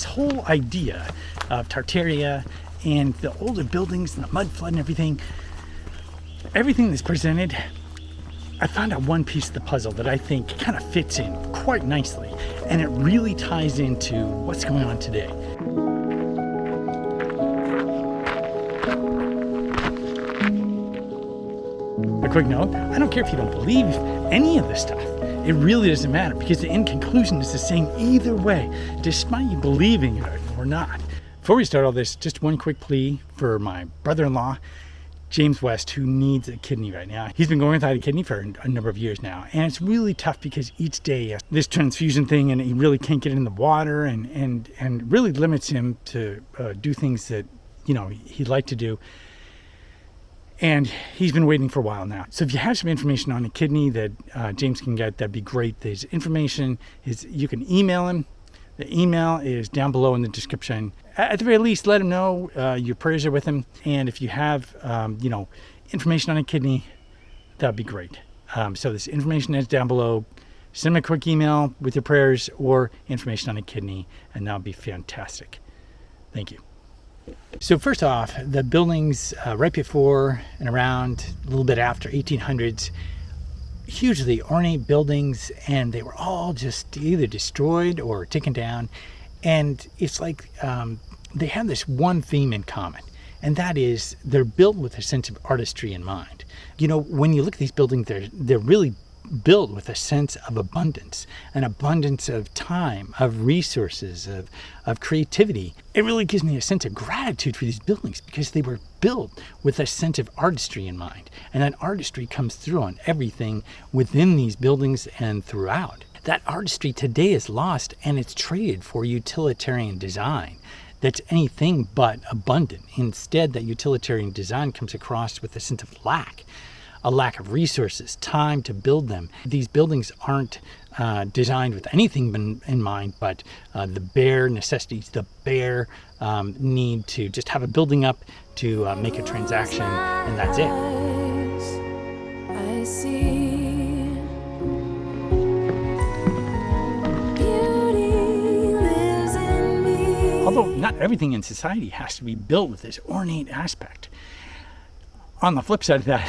This whole idea of Tartaria and the older buildings and the mud flood and everything that's presented, I found out one piece of the puzzle that I think kind of fits in quite nicely, and it really ties into what's going on today. A quick note, I don't care if you don't believe any of this stuff. It really doesn't matter, because the end conclusion is the same either way, despite you believing it or not. Before we start all this, just one quick plea for my brother-in-law, James West, who needs a kidney right now. He's been going without a kidney for a number of years now, and it's really tough because each day this transfusion thing, and he really can't get it in the water, and really limits him to do things that he'd like to do. And he's been waiting for a while now. So if you have some information on a kidney that James can get, that'd be great. There's information, you can email him. The email is down below in the description. At the very least, let him know your prayers are with him. And if you have, information on a kidney, that'd be great. So this information is down below. Send him a quick email with your prayers or information on a kidney, and that'll be fantastic. Thank you. So first off, the buildings right before and around a little bit after 1800s, hugely ornate buildings, and they were all just either destroyed or taken down. And it's like they have this one theme in common, and that is they're built with a sense of artistry in mind. When you look at these buildings, they're really built with a sense of abundance, an abundance of time, of resources, of creativity. It really gives me a sense of gratitude for these buildings because they were built with a sense of artistry in mind. And that artistry comes through on everything within these buildings and throughout. That artistry today is lost, and it's traded for utilitarian design that's anything but abundant. Instead, that utilitarian design comes across with a sense of lack. A lack of resources, time to build them. These buildings aren't designed with anything in mind but the bare necessities, the bare need to just have a building up to make a transaction, and that's it. I see. Beauty lives in me. Although not everything in society has to be built with this ornate aspect. On the flip side of that,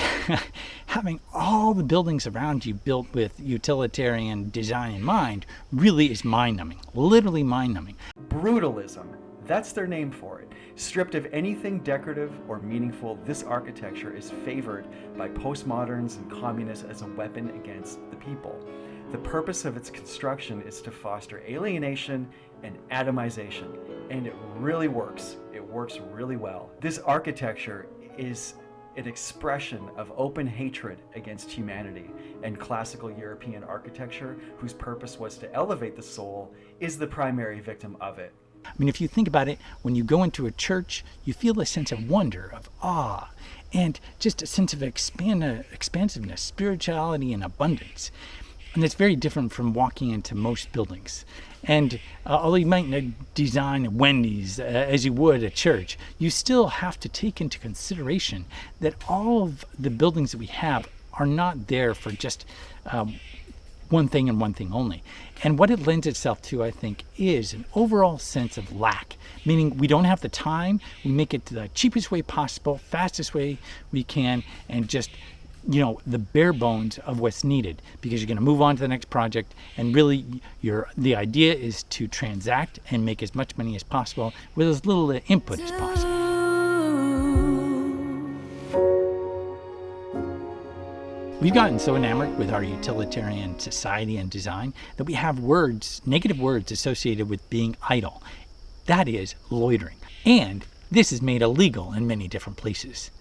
having all the buildings around you built with utilitarian design in mind really is mind-numbing, literally mind-numbing. Brutalism, that's their name for it. Stripped of anything decorative or meaningful, this architecture is favored by postmoderns and communists as a weapon against the people. The purpose of its construction is to foster alienation and atomization, and it really works. It works really well. This architecture is an expression of open hatred against humanity, and classical European architecture, whose purpose was to elevate the soul, is the primary victim of it. I mean, if you think about it, when you go into a church, you feel a sense of wonder, of awe, and just a sense of expansiveness, spirituality, and abundance. And it's very different from walking into most buildings. And although you might not design a Wendy's as you would a church, you still have to take into consideration that all of the buildings that we have are not there for just one thing and one thing only. And what it lends itself to, I think, is an overall sense of lack, meaning we don't have the time, we make it the cheapest way possible, fastest way we can, and just the bare bones of what's needed, because you're going to move on to the next project, and really the idea is to transact and make as much money as possible with as little input as possible. We've gotten so enamored with our utilitarian society and design that we have negative words associated with being idle. That is loitering. And this is made illegal in many different places.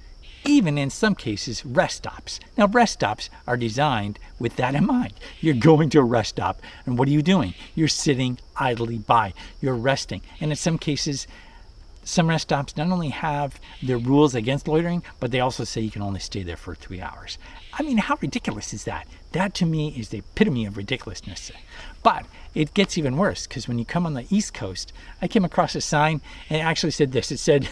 Even in some cases, rest stops. Now, rest stops are designed with that in mind. You're going to a rest stop, and what are you doing? You're sitting idly by. You're resting. And in some cases, some rest stops not only have their rules against loitering, but they also say you can only stay there for 3 hours. I mean, how ridiculous is that? That, to me, is the epitome of ridiculousness. But it gets even worse, because when you come on the East Coast, I came across a sign, and it actually said this. It said,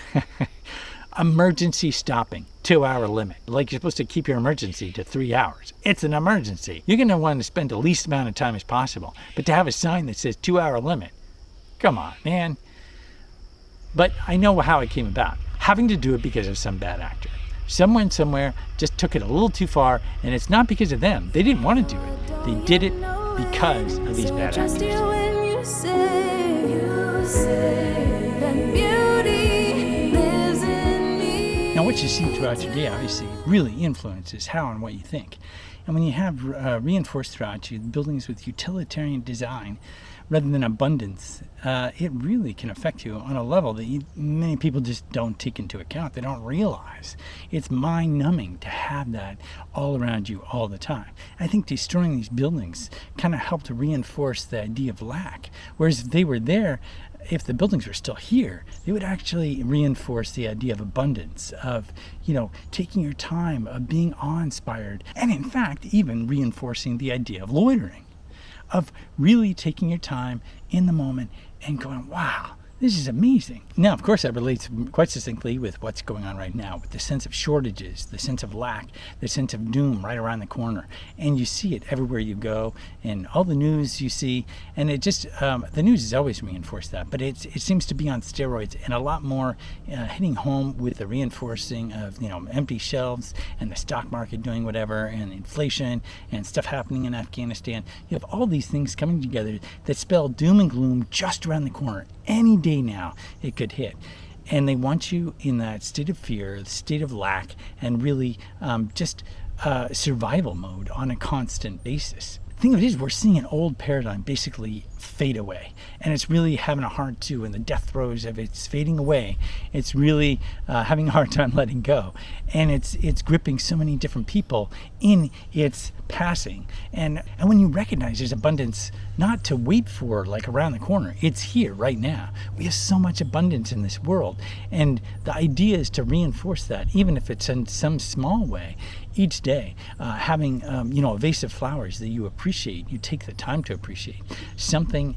emergency stopping, 2-hour limit. Like you're supposed to keep your emergency to 3 hours. It's an emergency. You're going to want to spend the least amount of time as possible. But to have a sign that says 2-hour limit, come on, man. But I know how it came about. Having to do it because of some bad actor. Someone somewhere just took it a little too far, and it's not because of them. They didn't want to do it. They did it because of these bad actors. Now, what you see throughout your day obviously really influences how and what you think. And when you have reinforced throughout you buildings with utilitarian design rather than abundance, it really can affect you on a level that many people just don't take into account. They don't realize. It's mind-numbing to have that all around you all the time. I think destroying these buildings kind of helped to reinforce the idea of lack. Whereas if they were there, if the buildings were still here, they would actually reinforce the idea of abundance, of, taking your time, of being awe-inspired, and in fact, even reinforcing the idea of loitering, of really taking your time in the moment and going, wow, this is amazing. Now, of course, that relates quite succinctly with what's going on right now, with the sense of shortages, the sense of lack, the sense of doom right around the corner. And you see it everywhere you go, and all the news you see. And it just, the news has always reinforced that, but it seems to be on steroids and a lot more hitting home with the reinforcing of, empty shelves and the stock market doing whatever, and inflation and stuff happening in Afghanistan. You have all these things coming together that spell doom and gloom just around the corner. Any day now it could hit, and they want you in that state of fear, the state of lack, and really just survival mode on a constant basis. The thing of it is, we're seeing an old paradigm basically fade away, and it's really having a hard to, in the death throes of its fading away, it's really having a hard time letting go, and it's gripping so many different people in its passing. And when you recognize there's abundance not to wait for, like around the corner, it's here right now. We have so much abundance in this world, and the idea is to reinforce that, even if it's in some small way, each day. Having a vase of flowers that you appreciate, you take the time to appreciate, something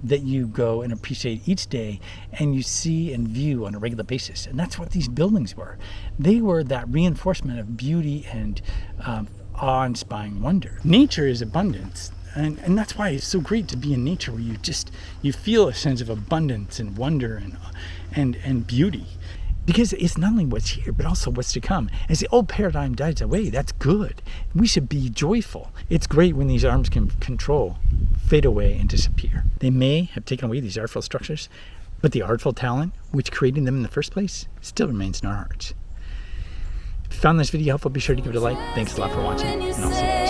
that you go and appreciate each day and you see and view on a regular basis. And that's what these buildings were. They were that reinforcement of beauty and awe-inspiring wonder. Nature is abundance. And that's why it's so great to be in nature, where you feel a sense of abundance and wonder and beauty. Because it's not only what's here, but also what's to come. As the old paradigm dies away, that's good. We should be joyful. It's great when these arms can control, fade away, and disappear. They may have taken away these artful structures, but the artful talent which created them in the first place still remains in our hearts. If you found this video helpful, be sure to give it a like. Thanks a lot for watching, and I'll see you.